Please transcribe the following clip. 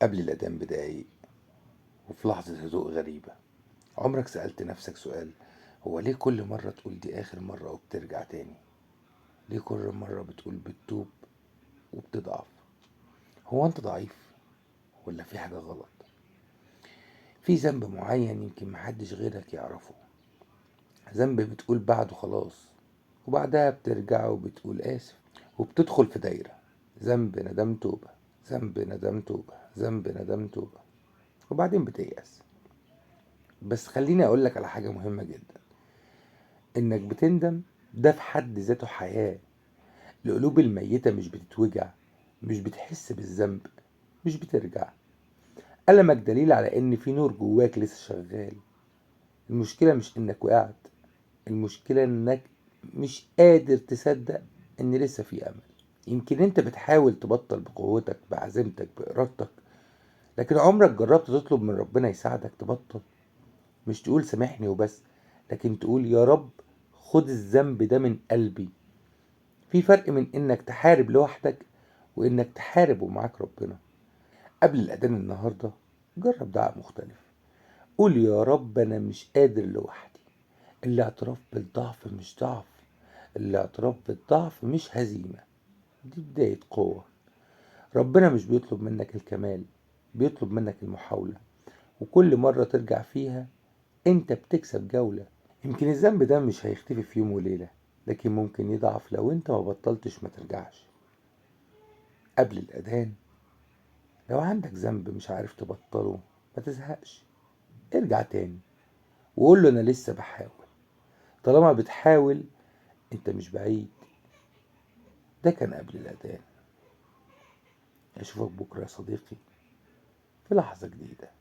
قبل الأذان بدقايق وفي لحظة هدوء غريبة، عمرك سألت نفسك سؤال: هو ليه كل مرة تقول دي آخر مرة وبترجع تاني؟ ليه كل مرة بتقول بتتوب وبتضعف؟ هو أنت ضعيف ولا في حاجة غلط؟ في ذنب معين يمكن محدش غيرك يعرفه، ذنب بتقول بعده خلاص وبعدها بترجع وبتقول آسف وبتدخل في دايرة: ذنب ندم توبة، ذنب ندم توبة، ذنب ندم توبة، وبعدين بتيأس. بس خليني أقولك على حاجة مهمة جدا: إنك بتندم ده في حد ذاته حياة. القلوب الميتة مش بتتوجع، مش بتحس بالذنب، مش بترجع. ألمك دليل على إن في نور جواك لسه شغال. المشكلة مش إنك وقعت، المشكلة إنك مش قادر تصدق إن لسه في أمل. يمكن أنت بتحاول تبطل بقوتك، بعزيمتك، بإرادتك، لكن عمرك جربت تطلب من ربنا يساعدك تبطل؟ مش تقول سامحني وبس، لكن تقول يا رب خد الذنب ده من قلبي. في فرق من إنك تحارب لوحدك وإنك تحارب ومعاك ربنا. قبل الأذان النهاردة جرب دعاء مختلف. قول يا رب أنا مش قادر لوحدي. الاعتراف بالضعف مش ضعف، الاعتراف بالضعف مش هزيمة، دي بداية قوة. ربنا مش بيطلب منك الكمال، بيطلب منك المحاولة، وكل مرة ترجع فيها انت بتكسب جولة. يمكن الذنب ده مش هيختفي في يوم وليلة، لكن ممكن يضعف لو انت ما بطلتش ما ترجعش. قبل الأذان لو عندك ذنب مش عارف تبطله ما تزهقش، ارجع تاني وقول له انا لسه بحاول. طالما بتحاول انت مش بعيد. ده كان قبل الأذان. اشوفك بكرة يا صديقي في لحظة جديدة.